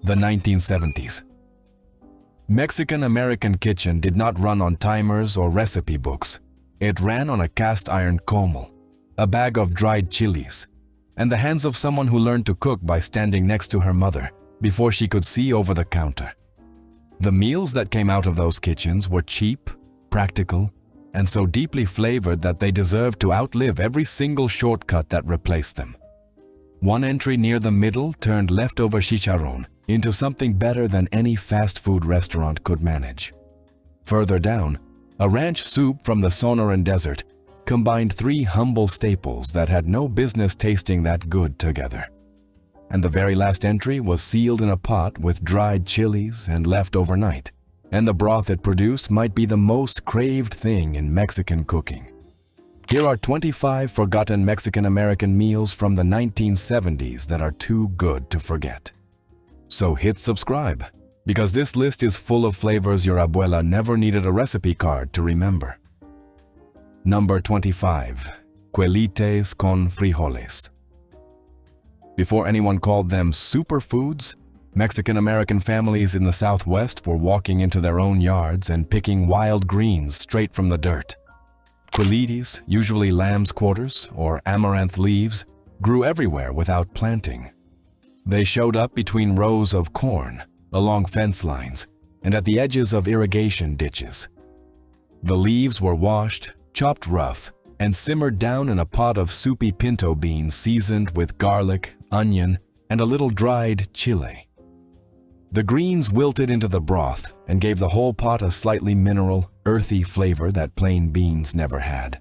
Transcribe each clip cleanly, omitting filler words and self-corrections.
The 1970s. Mexican-American kitchen did not run on timers or recipe books. It ran on a cast-iron comal, a bag of dried chilies, and the hands of someone who learned to cook by standing next to her mother before she could see over the counter. The meals that came out of those kitchens were cheap, practical, and so deeply flavored that they deserved to outlive every single shortcut that replaced them. One entry near the middle turned leftover chicharrón into something better than any fast food restaurant could manage. Further down, a ranch soup from the Sonoran Desert combined three humble staples that had no business tasting that good together. And the very last entry was sealed in a pot with dried chilies and left overnight, and the broth it produced might be the most craved thing in Mexican cooking. Here are 25 forgotten Mexican-American meals from the 1970s that are too good to forget. So hit subscribe, because this list is full of flavors your abuela never needed a recipe card to remember. Number 25. Quelites con frijoles. Before anyone called them superfoods, Mexican-American families in the Southwest were walking into their own yards and picking wild greens straight from the dirt. Quelites, usually lamb's quarters or amaranth leaves, grew everywhere without planting. They showed up between rows of corn, along fence lines, and at the edges of irrigation ditches. The leaves were washed, chopped rough, and simmered down in a pot of soupy pinto beans seasoned with garlic, onion, and a little dried chile. The greens wilted into the broth and gave the whole pot a slightly mineral, earthy flavor that plain beans never had.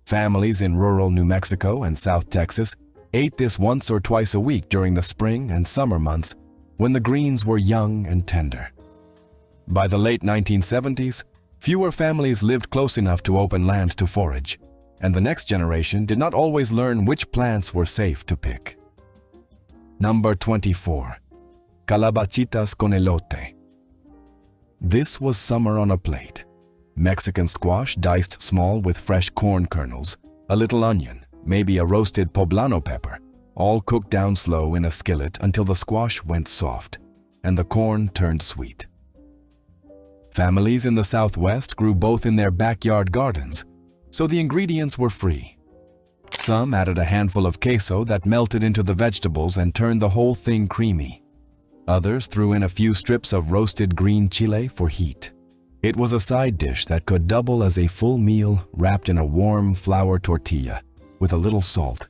Families in rural New Mexico and South Texas ate this once or twice a week during the spring and summer months when the greens were young and tender. By the late 1970s, fewer families lived close enough to open land to forage, and the next generation did not always learn which plants were safe to pick. Number 24. Calabacitas con elote. This was summer on a plate. Mexican squash diced small with fresh corn kernels, a little onion, maybe a roasted poblano pepper, all cooked down slow in a skillet until the squash went soft and the corn turned sweet. Families in the Southwest grew both in their backyard gardens, so the ingredients were free. Some added a handful of queso that melted into the vegetables and turned the whole thing creamy. Others threw in a few strips of roasted green chile for heat. It was a side dish that could double as a full meal wrapped in a warm flour tortilla with a little salt.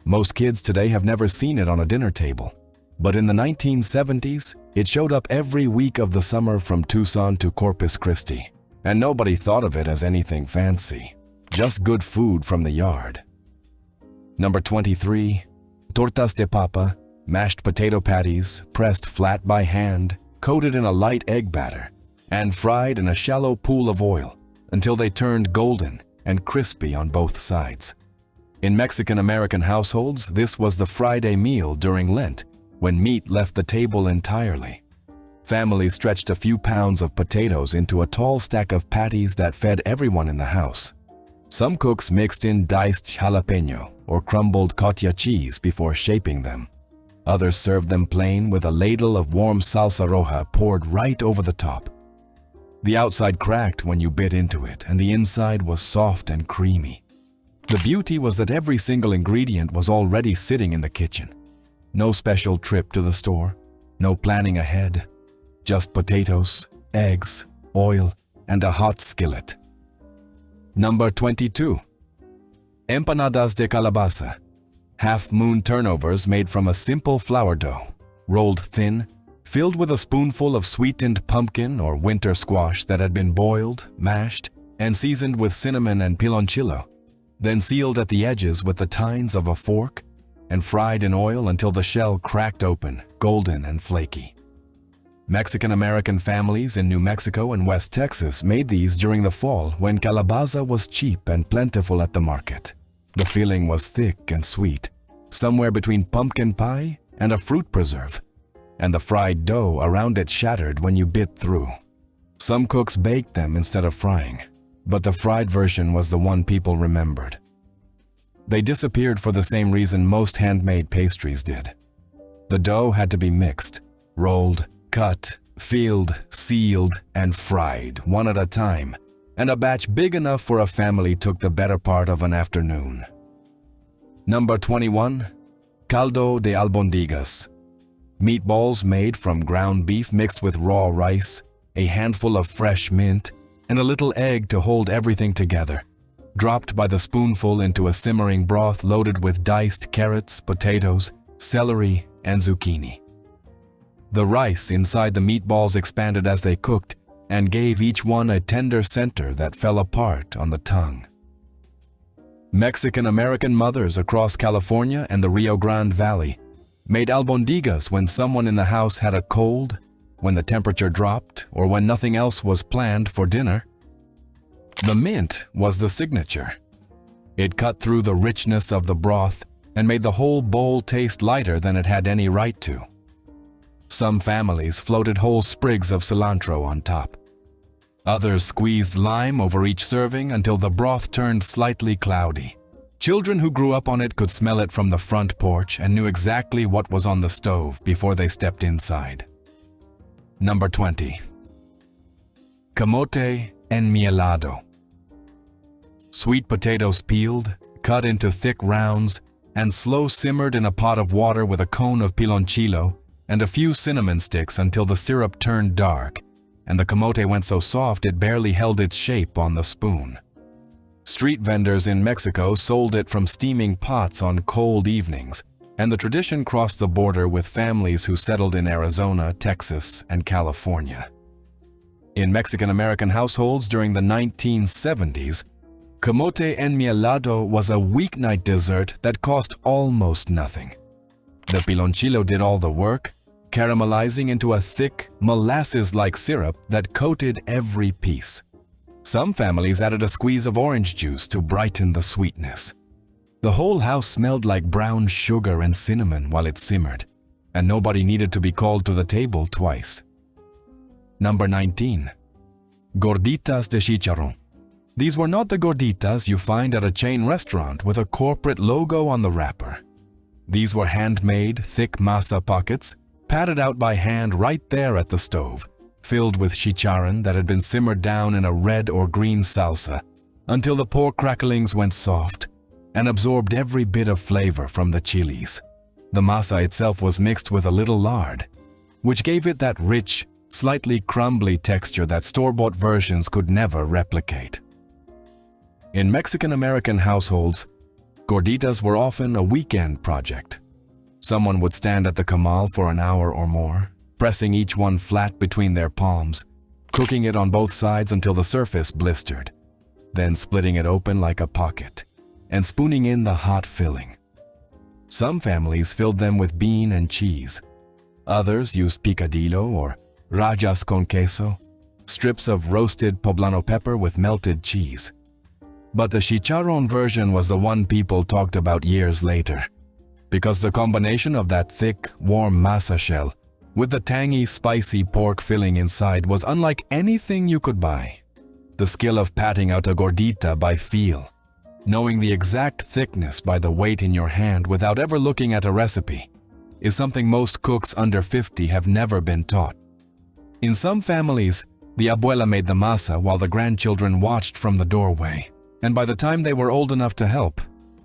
Most kids today have never seen it on a dinner table, but in the 1970s, it showed up every week of the summer from Tucson to Corpus Christi, and nobody thought of it as anything fancy, just good food from the yard. Number 23. Tortas de papa, mashed potato patties, pressed flat by hand, coated in a light egg batter, and fried in a shallow pool of oil until they turned golden and crispy on both sides. In Mexican-American households, this was the Friday meal during Lent, when meat left the table entirely. Families stretched a few pounds of potatoes into a tall stack of patties that fed everyone in the house. Some cooks mixed in diced jalapeno or crumbled cotija cheese before shaping them. Others served them plain with a ladle of warm salsa roja poured right over the top. The outside cracked when you bit into it, and the inside was soft and creamy. The beauty was that every single ingredient was already sitting in the kitchen. No special trip to the store, no planning ahead, just potatoes, eggs, oil, and a hot skillet. Number 22. Empanadas de calabaza. Half-moon turnovers made from a simple flour dough, rolled thin, filled with a spoonful of sweetened pumpkin or winter squash that had been boiled, mashed, and seasoned with cinnamon and piloncillo, then sealed at the edges with the tines of a fork and fried in oil until the shell cracked open, golden and flaky. Mexican-American families in New Mexico and West Texas made these during the fall when calabaza was cheap and plentiful at the market. The filling was thick and sweet, somewhere between pumpkin pie and a fruit preserve, and the fried dough around it shattered when you bit through. Some cooks baked them instead of frying, but the fried version was the one people remembered. They disappeared for the same reason most handmade pastries did. The dough had to be mixed, rolled, cut, filled, sealed, and fried one at a time, and a batch big enough for a family took the better part of an afternoon. Number 21. Caldo de albondigas. Meatballs made from ground beef mixed with raw rice, a handful of fresh mint, and a little egg to hold everything together, dropped by the spoonful into a simmering broth loaded with diced carrots, potatoes, celery, and zucchini. The rice inside the meatballs expanded as they cooked and gave each one a tender center that fell apart on the tongue. Mexican-American mothers across California and the Rio Grande Valley made albondigas when someone in the house had a cold, when the temperature dropped, or when nothing else was planned for dinner. The mint was the signature. It cut through the richness of the broth and made the whole bowl taste lighter than it had any right to. Some families floated whole sprigs of cilantro on top. Others squeezed lime over each serving until the broth turned slightly cloudy. Children who grew up on it could smell it from the front porch and knew exactly what was on the stove before they stepped inside. Number 20. Camote enmielado. Sweet potatoes peeled, cut into thick rounds, and slow simmered in a pot of water with a cone of piloncillo and a few cinnamon sticks until the syrup turned dark, and the camote went so soft it barely held its shape on the spoon. Street vendors in Mexico sold it from steaming pots on cold evenings, and the tradition crossed the border with families who settled in Arizona, Texas, and California. In Mexican-American households during the 1970s, camote enmielado was a weeknight dessert that cost almost nothing. The piloncillo did all the work, caramelizing into a thick, molasses-like syrup that coated every piece. Some families added a squeeze of orange juice to brighten the sweetness. The whole house smelled like brown sugar and cinnamon while it simmered, and nobody needed to be called to the table twice. Number 19. Gorditas de chicharrón. These were not the gorditas you find at a chain restaurant with a corporate logo on the wrapper. These were handmade, thick masa pockets, patted out by hand right there at the stove, filled with chicharrón that had been simmered down in a red or green salsa until the pork cracklings went soft and absorbed every bit of flavor from the chilies. The masa itself was mixed with a little lard, which gave it that rich, slightly crumbly texture that store-bought versions could never replicate. In Mexican-American households, gorditas were often a weekend project. Someone would stand at the comal for an hour or more, pressing each one flat between their palms, cooking it on both sides until the surface blistered, then splitting it open like a pocket, and spooning in the hot filling. Some families filled them with bean and cheese. Others used picadillo or rajas con queso, strips of roasted poblano pepper with melted cheese. But the chicharrón version was the one people talked about years later, because the combination of that thick, warm masa shell with the tangy, spicy pork filling inside was unlike anything you could buy. The skill of patting out a gordita by feel, knowing the exact thickness by the weight in your hand without ever looking at a recipe, is something most cooks under 50 have never been taught. In some families, the abuela made the masa while the grandchildren watched from the doorway, and by the time they were old enough to help,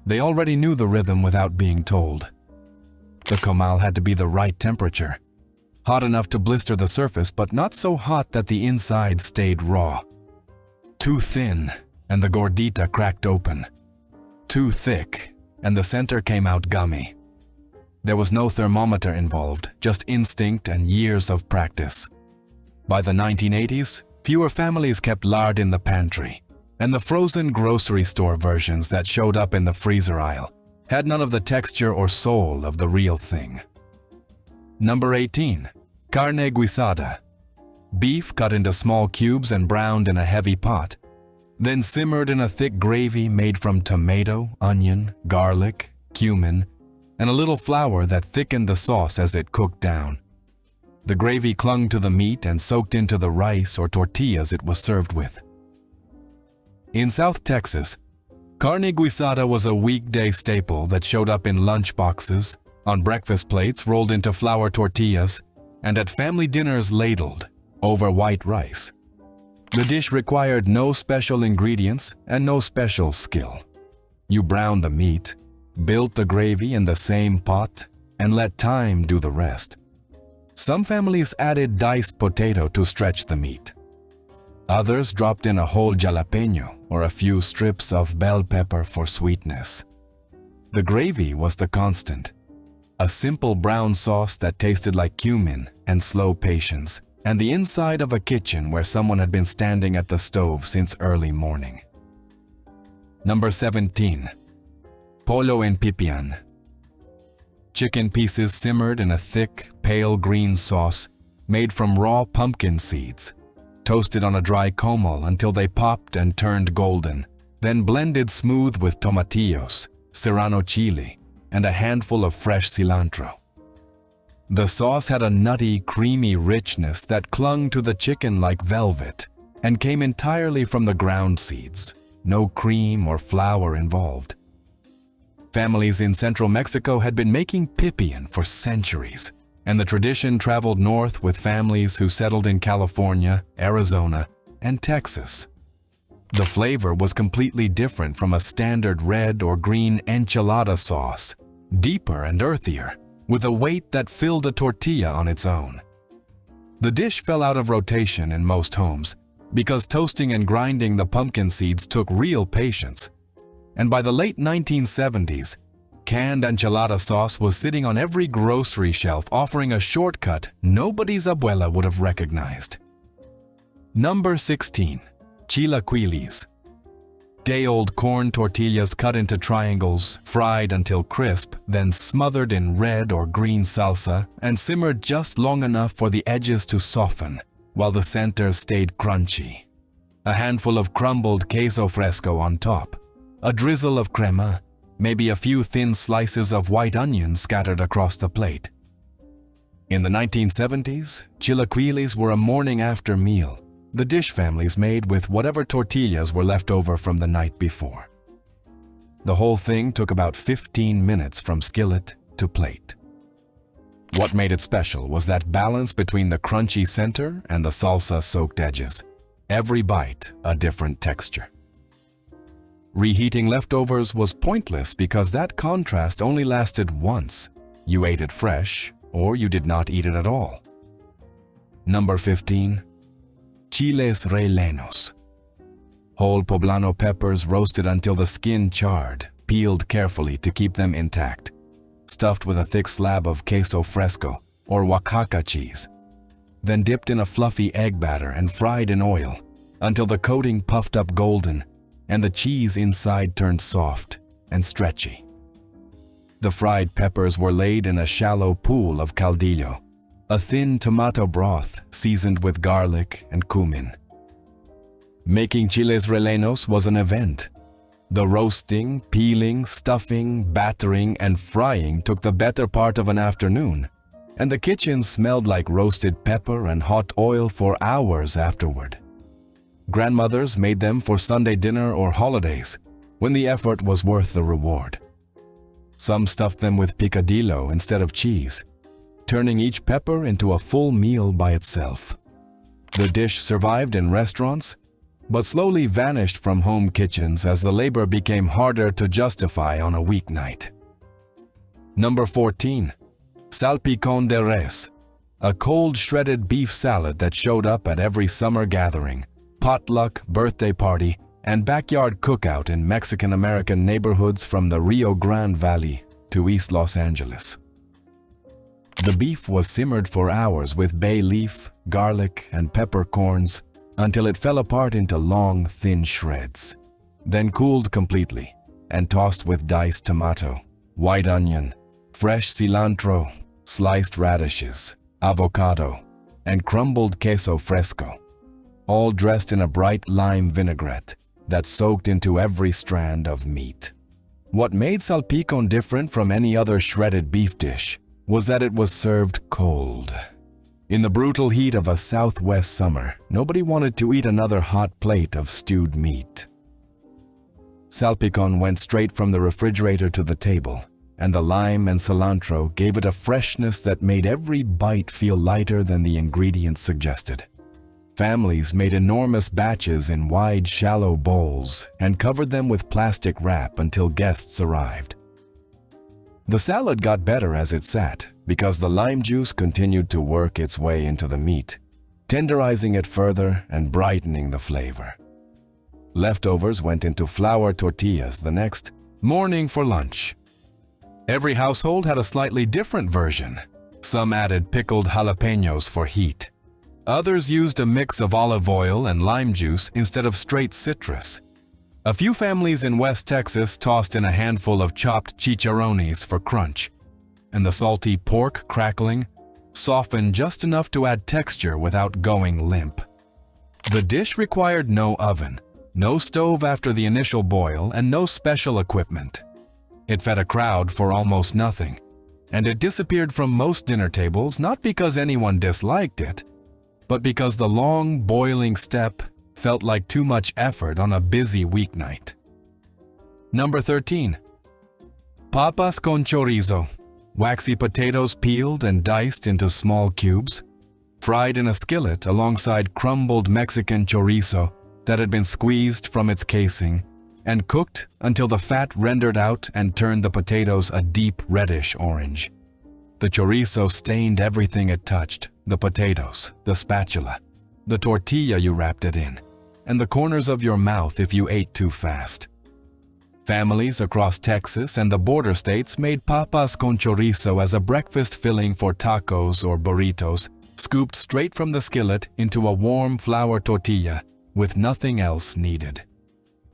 they already knew the rhythm without being told. The comal had to be the right temperature, hot enough to blister the surface but not so hot that the inside stayed raw. Too thin, and the gordita cracked open. Too thick, and the center came out gummy. There was no thermometer involved, just instinct and years of practice. By the 1980s, fewer families kept lard in the pantry, and the frozen grocery store versions that showed up in the freezer aisle had none of the texture or soul of the real thing. Number 18. Carne guisada. Beef cut into small cubes and browned in a heavy pot, then simmered in a thick gravy made from tomato, onion, garlic, cumin, and a little flour that thickened the sauce as it cooked down. The gravy clung to the meat and soaked into the rice or tortillas it was served with. In South Texas, carne guisada was a weekday staple that showed up in lunch boxes, on breakfast plates rolled into flour tortillas, and at family dinners ladled over white rice. The dish required no special ingredients and no special skill. You browned the meat, built the gravy in the same pot, and let time do the rest. Some families added diced potato to stretch the meat. Others dropped in a whole jalapeno or a few strips of bell pepper for sweetness. The gravy was the constant, a simple brown sauce that tasted like cumin and slow patience, and the inside of a kitchen where someone had been standing at the stove since early morning. Number 17. Pollo en pipián. Chicken pieces simmered in a thick, pale green sauce made from raw pumpkin seeds, toasted on a dry comal until they popped and turned golden, then blended smooth with tomatillos, serrano chili, and a handful of fresh cilantro. The sauce had a nutty, creamy richness that clung to the chicken like velvet and came entirely from the ground seeds, no cream or flour involved. Families in central Mexico had been making pipián for centuries, and the tradition traveled north with families who settled in California, Arizona, and Texas. The flavor was completely different from a standard red or green enchilada sauce, deeper and earthier, with a weight that filled a tortilla on its own. The dish fell out of rotation in most homes because toasting and grinding the pumpkin seeds took real patience. And by the late 1970s, canned enchilada sauce was sitting on every grocery shelf, offering a shortcut nobody's abuela would have recognized. Number 16. Chilaquiles. Day-old corn tortillas cut into triangles, fried until crisp, then smothered in red or green salsa and simmered just long enough for the edges to soften, while the center stayed crunchy. A handful of crumbled queso fresco on top, a drizzle of crema, maybe a few thin slices of white onion scattered across the plate. In the 1970s, chilaquiles were a morning-after meal the dish families made with whatever tortillas were left over from the night before. The whole thing took about 15 minutes from skillet to plate. What made it special was that balance between the crunchy center and the salsa-soaked edges. Every bite a different texture. Reheating leftovers was pointless because that contrast only lasted once. You ate it fresh, or you did not eat it at all. Number 15. Chiles rellenos. Whole poblano peppers roasted until the skin charred, peeled carefully to keep them intact, stuffed with a thick slab of queso fresco or Oaxaca cheese, then dipped in a fluffy egg batter and fried in oil until the coating puffed up golden and the cheese inside turned soft and stretchy. The fried peppers were laid in a shallow pool of caldillo, a thin tomato broth seasoned with garlic and cumin. Making chiles rellenos was an event. The roasting, peeling, stuffing, battering, and frying took the better part of an afternoon, and the kitchen smelled like roasted pepper and hot oil for hours afterward. Grandmothers made them for Sunday dinner or holidays, when the effort was worth the reward. Some stuffed them with picadillo instead of cheese, turning each pepper into a full meal by itself. The dish survived in restaurants, but slowly vanished from home kitchens as the labor became harder to justify on a weeknight. Number 14. Salpicón de res, a cold shredded beef salad that showed up at every summer gathering, potluck, birthday party, and backyard cookout in Mexican-American neighborhoods from the Rio Grande Valley to East Los Angeles. The beef was simmered for hours with bay leaf, garlic, and peppercorns until it fell apart into long, thin shreds, then cooled completely and tossed with diced tomato, white onion, fresh cilantro, sliced radishes, avocado, and crumbled queso fresco, all dressed in a bright lime vinaigrette that soaked into every strand of meat. What made salpicón different from any other shredded beef dish was that it was served cold. In the brutal heat of a southwest summer, nobody wanted to eat another hot plate of stewed meat. Salpicón went straight from the refrigerator to the table, and the lime and cilantro gave it a freshness that made every bite feel lighter than the ingredients suggested. Families made enormous batches in wide, shallow bowls and covered them with plastic wrap until guests arrived. The salad got better as it sat because the lime juice continued to work its way into the meat, tenderizing it further and brightening the flavor. Leftovers went into flour tortillas the next morning for lunch. Every household had a slightly different version. Some added pickled jalapenos for heat. Others used a mix of olive oil and lime juice instead of straight citrus. A few families in West Texas tossed in a handful of chopped chicharrones for crunch, and the salty pork crackling softened just enough to add texture without going limp. The dish required no oven, no stove after the initial boil, and no special equipment. It fed a crowd for almost nothing, and it disappeared from most dinner tables not because anyone disliked it, but because the long, boiling step felt like too much effort on a busy weeknight. Number 13. Papas con chorizo. Waxy potatoes peeled and diced into small cubes, fried in a skillet alongside crumbled Mexican chorizo that had been squeezed from its casing, and cooked until the fat rendered out and turned the potatoes a deep reddish orange. The chorizo stained everything it touched: the potatoes, the spatula, the tortilla you wrapped it in, and the corners of your mouth if you ate too fast. Families across Texas and the border states made papas con chorizo as a breakfast filling for tacos or burritos, scooped straight from the skillet into a warm flour tortilla with nothing else needed.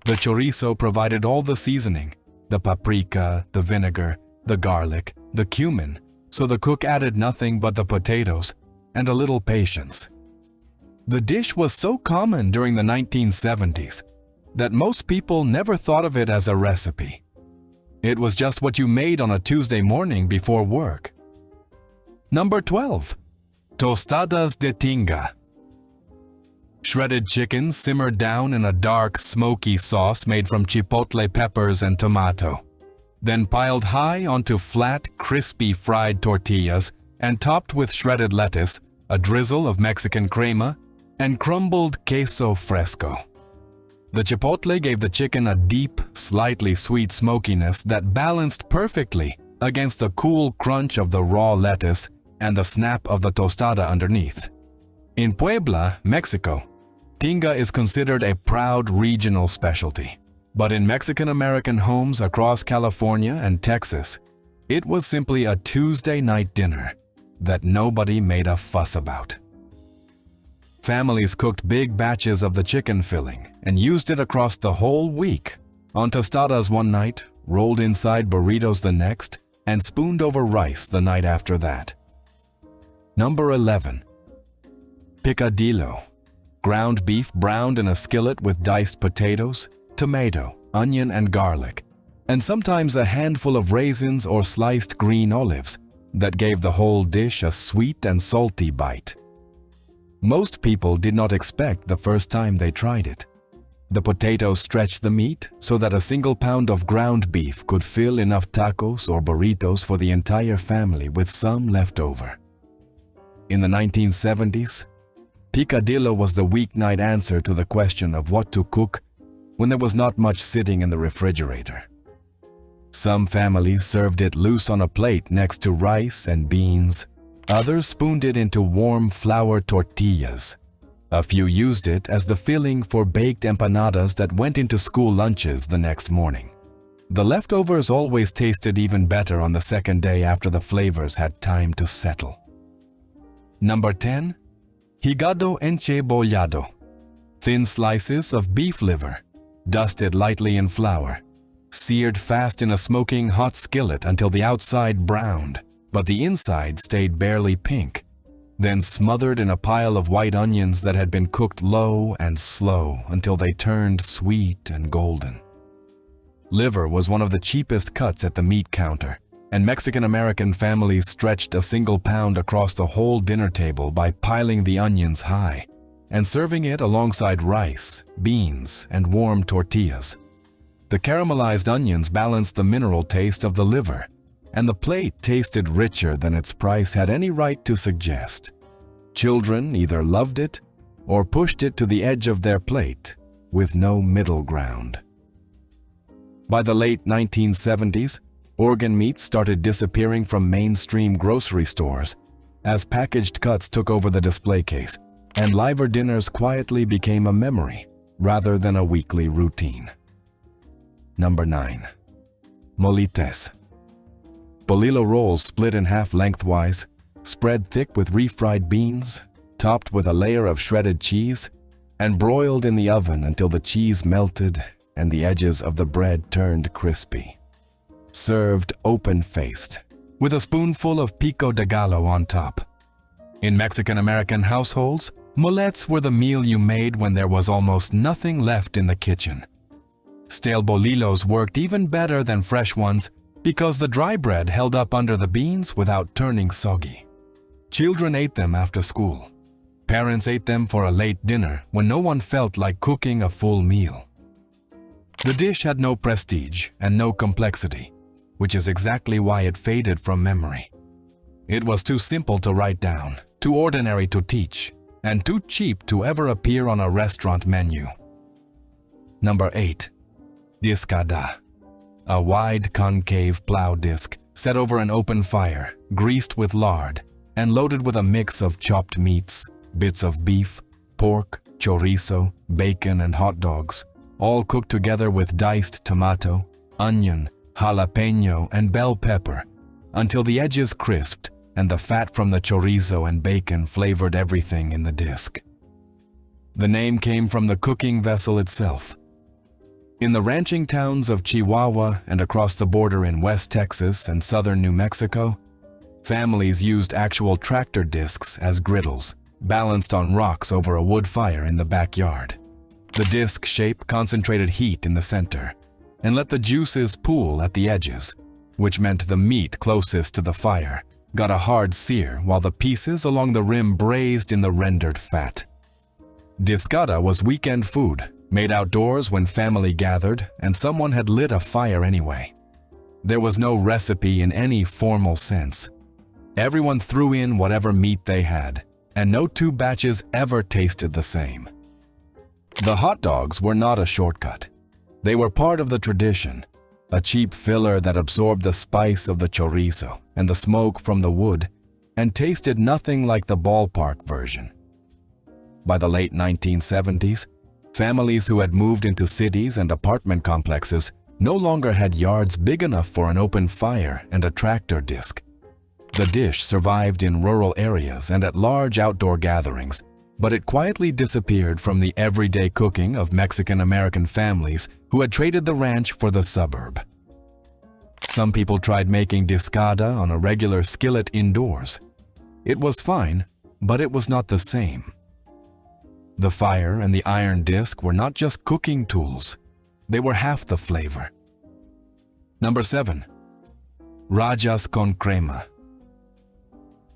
The chorizo provided all the seasoning: the paprika, the vinegar, the garlic, the cumin, so the cook added nothing but the potatoes and a little patience. The dish was so common during the 1970s that most people never thought of it as a recipe. It was just what you made on a Tuesday morning before work. Number 12. Tostadas de tinga. Shredded chicken simmered down in a dark, smoky sauce made from chipotle peppers and tomato, then piled high onto flat, crispy fried tortillas and topped with shredded lettuce, a drizzle of Mexican crema, and crumbled queso fresco. The chipotle gave the chicken a deep, slightly sweet smokiness that balanced perfectly against the cool crunch of the raw lettuce and the snap of the tostada underneath. In Puebla, Mexico, tinga is considered a proud regional specialty. But in Mexican-American homes across California and Texas, it was simply a Tuesday night dinner that nobody made a fuss about. Families cooked big batches of the chicken filling and used it across the whole week, on tostadas one night, rolled inside burritos the next, and spooned over rice the night after that. Number 11. Picadillo. Ground beef browned in a skillet with diced potatoes, tomato, onion, and garlic, and sometimes a handful of raisins or sliced green olives that gave the whole dish a sweet and salty bite. Most people did not expect the first time they tried it. The potatoes stretched the meat so that a single pound of ground beef could fill enough tacos or burritos for the entire family with some left over. In the 1970s, picadillo was the weeknight answer to the question of what to cook when there was not much sitting in the refrigerator. Some families served it loose on a plate next to rice and beans. Others spooned it into warm flour tortillas. A few used it as the filling for baked empanadas that went into school lunches the next morning. The leftovers always tasted even better on the second day after the flavors had time to settle. Number 10. Hígado encebollado. Thin slices of beef liver, dusted lightly in flour, seared fast in a smoking hot skillet until the outside browned, but the inside stayed barely pink, then smothered in a pile of white onions that had been cooked low and slow until they turned sweet and golden. Liver was one of the cheapest cuts at the meat counter, and Mexican-American families stretched a single pound across the whole dinner table by piling the onions high and serving it alongside rice, beans, and warm tortillas. The caramelized onions balanced the mineral taste of the liver, and the plate tasted richer than its price had any right to suggest. Children either loved it or pushed it to the edge of their plate, with no middle ground. By the late 1970s, organ meats started disappearing from mainstream grocery stores as packaged cuts took over the display case, and liver dinners quietly became a memory rather than a weekly routine. Number 9. Molites. Bolillo rolls split in half lengthwise, spread thick with refried beans, topped with a layer of shredded cheese, and broiled in the oven until the cheese melted and the edges of the bread turned crispy. Served open-faced, with a spoonful of pico de gallo on top. In Mexican-American households, moletes were the meal you made when there was almost nothing left in the kitchen. Stale bolillos worked even better than fresh ones because the dry bread held up under the beans without turning soggy. Children ate them after school. Parents ate them for a late dinner when no one felt like cooking a full meal. The dish had no prestige and no complexity, which is exactly why it faded from memory. It was too simple to write down, too ordinary to teach, and too cheap to ever appear on a restaurant menu. Number 8. Discada. A wide concave plow disc set over an open fire, greased with lard, and loaded with a mix of chopped meats, bits of beef, pork, chorizo, bacon, and hot dogs, all cooked together with diced tomato, onion, jalapeno, and bell pepper until the edges crisped and the fat from the chorizo and bacon flavored everything in the disc. The name came from the cooking vessel itself. In the ranching towns of Chihuahua and across the border in West Texas and southern New Mexico, families used actual tractor discs as griddles, balanced on rocks over a wood fire in the backyard. The disc shape concentrated heat in the center and let the juices pool at the edges, which meant the meat closest to the fire got a hard sear while the pieces along the rim braised in the rendered fat. Discada was weekend food, made outdoors when family gathered and someone had lit a fire anyway. There was no recipe in any formal sense. Everyone threw in whatever meat they had, and no two batches ever tasted the same. The hot dogs were not a shortcut. They were part of the tradition, a cheap filler that absorbed the spice of the chorizo and the smoke from the wood and tasted nothing like the ballpark version. By the late 1970s, families who had moved into cities and apartment complexes no longer had yards big enough for an open fire and a tractor disc. The dish survived in rural areas and at large outdoor gatherings, but it quietly disappeared from the everyday cooking of Mexican-American families who had traded the ranch for the suburb. Some people tried making discada on a regular skillet indoors. It was fine, but it was not the same. The fire and the iron disc were not just cooking tools, they were half the flavor. Number 7. Rajas con crema.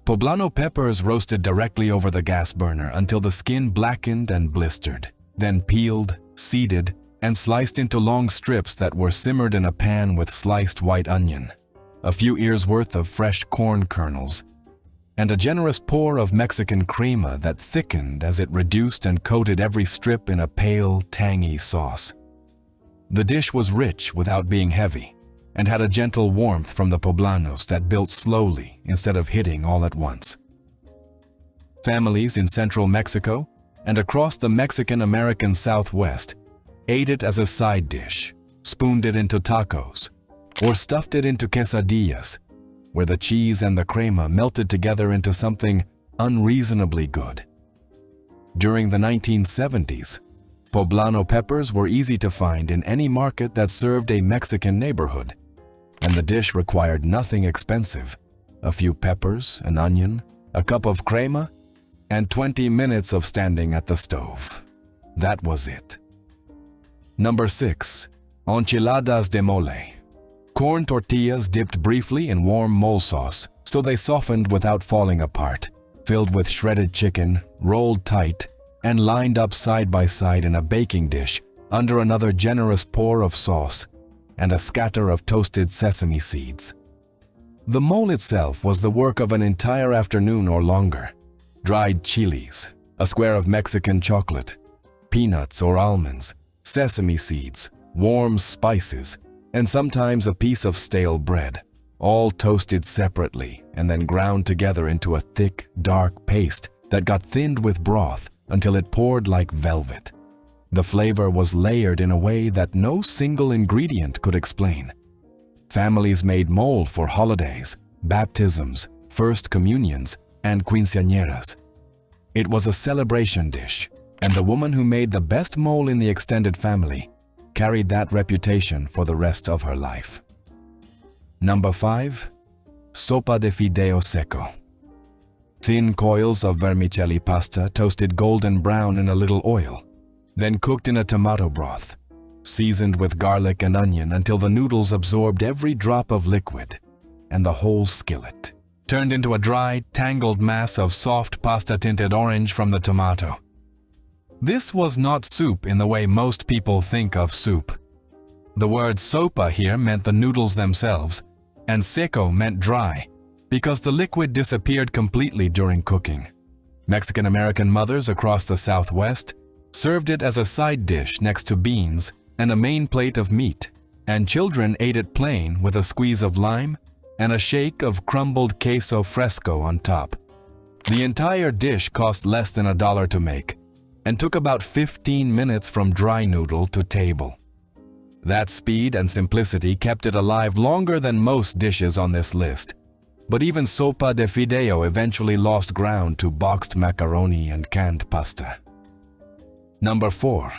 Poblano peppers roasted directly over the gas burner until the skin blackened and blistered, then peeled, seeded, and sliced into long strips that were simmered in a pan with sliced white onion, a few ears worth of fresh corn kernels, and a generous pour of Mexican crema that thickened as it reduced and coated every strip in a pale, tangy sauce. The dish was rich without being heavy, and had a gentle warmth from the poblanos that built slowly instead of hitting all at once. Families in central Mexico and across the Mexican-American Southwest ate it as a side dish, spooned it into tacos, or stuffed it into quesadillas, where the cheese and the crema melted together into something unreasonably good. During the 1970s, poblano peppers were easy to find in any market that served a Mexican neighborhood, and the dish required nothing expensive: a few peppers, an onion, a cup of crema, and 20 minutes of standing at the stove. That was it. Number 6. Enchiladas de mole. Corn tortillas dipped briefly in warm mole sauce so they softened without falling apart, filled with shredded chicken, rolled tight, and lined up side by side in a baking dish under another generous pour of sauce and a scatter of toasted sesame seeds. The mole itself was the work of an entire afternoon or longer. Dried chilies, a square of Mexican chocolate, peanuts or almonds, sesame seeds, warm spices, and sometimes a piece of stale bread, all toasted separately and then ground together into a thick, dark paste that got thinned with broth until it poured like velvet. The flavor was layered in a way that no single ingredient could explain. Families made mole for holidays, baptisms, first communions, and quinceañeras. It was a celebration dish, and the woman who made the best mole in the extended family carried that reputation for the rest of her life. Number 5. Sopa de fideo seco. Thin coils of vermicelli pasta toasted golden brown in a little oil, then cooked in a tomato broth, seasoned with garlic and onion until the noodles absorbed every drop of liquid, and the whole skillet turned into a dry, tangled mass of soft pasta-tinted orange from the tomato. This was not soup in the way most people think of soup. The word sopa here meant the noodles themselves, and seco meant dry, because the liquid disappeared completely during cooking. Mexican-American mothers across the Southwest served it as a side dish next to beans and a main plate of meat, and children ate it plain with a squeeze of lime and a shake of crumbled queso fresco on top. The entire dish cost less than $1 to make and took about 15 minutes from dry noodle to table. That speed and simplicity kept it alive longer than most dishes on this list, but even sopa de fideo eventually lost ground to boxed macaroni and canned pasta. Number 4.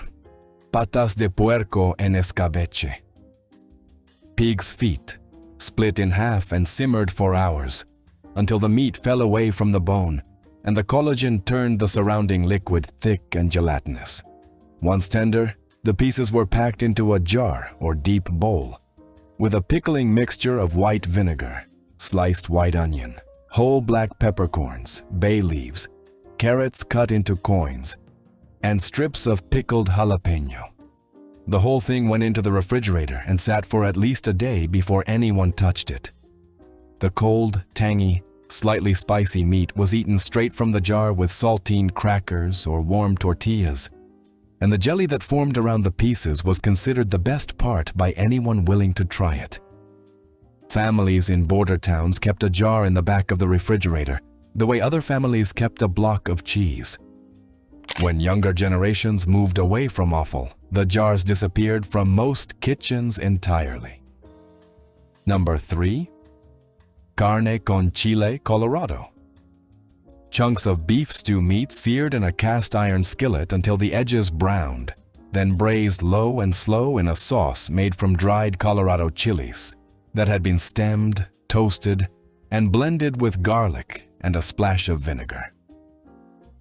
Patas de puerco en escabeche. Pig's feet, split in half and simmered for hours, until the meat fell away from the bone and the collagen turned the surrounding liquid thick and gelatinous. Once tender, the pieces were packed into a jar or deep bowl with a pickling mixture of white vinegar, sliced white onion, whole black peppercorns, bay leaves, carrots cut into coins, and strips of pickled jalapeno. The whole thing went into the refrigerator and sat for at least a day before anyone touched it. The cold, tangy, slightly spicy meat was eaten straight from the jar with saltine crackers or warm tortillas, and the jelly that formed around the pieces was considered the best part by anyone willing to try it. Families in border towns kept a jar in the back of the refrigerator, the way other families kept a block of cheese. When younger generations moved away from offal, the jars disappeared from most kitchens entirely. Number 3. Carne con chile colorado. Chunks of beef stew meat seared in a cast iron skillet until the edges browned, then braised low and slow in a sauce made from dried Colorado chilies that had been stemmed, toasted, and blended with garlic and a splash of vinegar.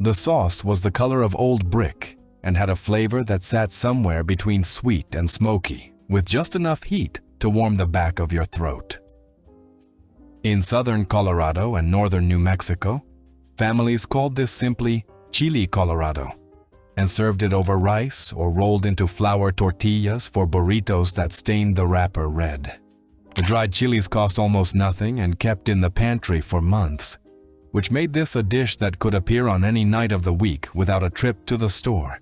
The sauce was the color of old brick and had a flavor that sat somewhere between sweet and smoky, with just enough heat to warm the back of your throat. In southern Colorado and northern New Mexico, families called this simply chili colorado and served it over rice or rolled into flour tortillas for burritos that stained the wrapper red. The dried chilies cost almost nothing and kept in the pantry for months, which made this a dish that could appear on any night of the week without a trip to the store.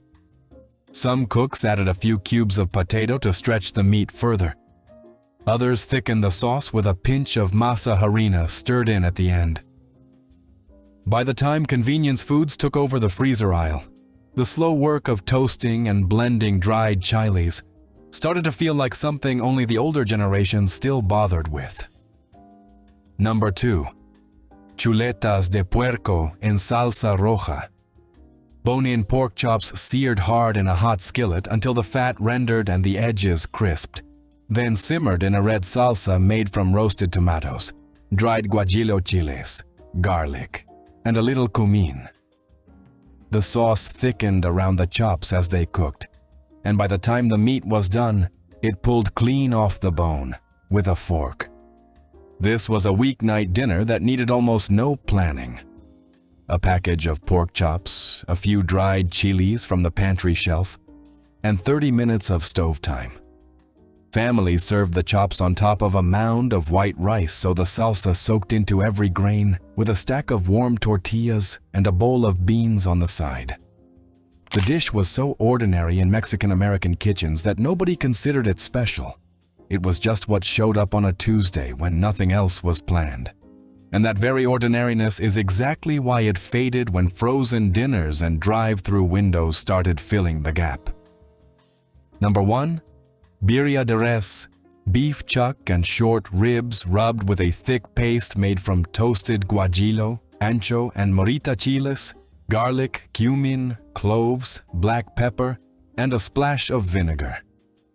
Some cooks added a few cubes of potato to stretch the meat further. Others thickened the sauce with a pinch of masa harina stirred in at the end. By the time convenience foods took over the freezer aisle, the slow work of toasting and blending dried chilies started to feel like something only the older generation still bothered with. Number 2. Chuletas de puerco en salsa roja. Bone-in pork chops seared hard in a hot skillet until the fat rendered and the edges crisped, then simmered in a red salsa made from roasted tomatoes, dried guajillo chiles, garlic, and a little cumin. The sauce thickened around the chops as they cooked, and by the time the meat was done, it pulled clean off the bone with a fork. This was a weeknight dinner that needed almost no planning. A package of pork chops, a few dried chilies from the pantry shelf, and 30 minutes of stove time. Families served the chops on top of a mound of white rice so the salsa soaked into every grain, with a stack of warm tortillas and a bowl of beans on the side. The dish was so ordinary in Mexican-American kitchens that nobody considered it special. It was just what showed up on a Tuesday when nothing else was planned. And that very ordinariness is exactly why it faded when frozen dinners and drive-through windows started filling the gap. Number 1. Birria de res, beef chuck and short ribs rubbed with a thick paste made from toasted guajillo, ancho and morita chiles, garlic, cumin, cloves, black pepper, and a splash of vinegar.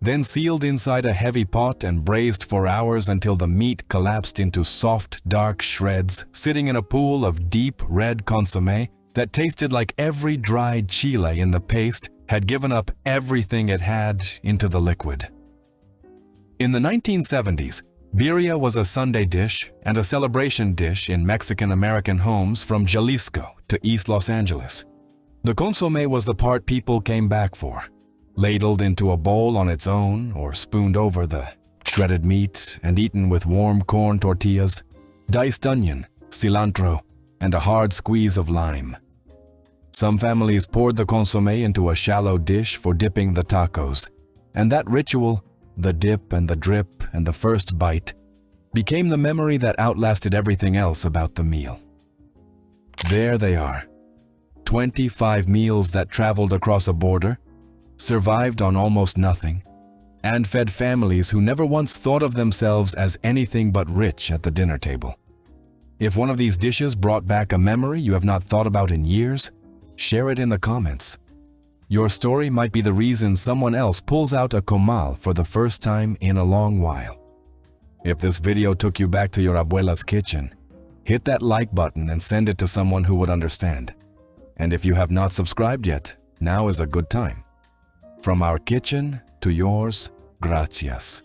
Then sealed inside a heavy pot and braised for hours until the meat collapsed into soft, dark shreds, sitting in a pool of deep red consommé that tasted like every dried chile in the paste had given up everything it had into the liquid. In the 1970s, birria was a Sunday dish and a celebration dish in Mexican-American homes from Jalisco to East Los Angeles. The consommé was the part people came back for, ladled into a bowl on its own or spooned over the shredded meat and eaten with warm corn tortillas, diced onion, cilantro, and a hard squeeze of lime. Some families poured the consommé into a shallow dish for dipping the tacos, and that ritual, the dip and the drip and the first bite, became the memory that outlasted everything else about the meal. There they are, 25 meals that traveled across a border, survived on almost nothing, and fed families who never once thought of themselves as anything but rich at the dinner table. If one of these dishes brought back a memory you have not thought about in years, share it in the comments. Your story might be the reason someone else pulls out a comal for the first time in a long while. If this video took you back to your abuela's kitchen, hit that like button and send it to someone who would understand. And if you have not subscribed yet, now is a good time. From our kitchen to yours, gracias.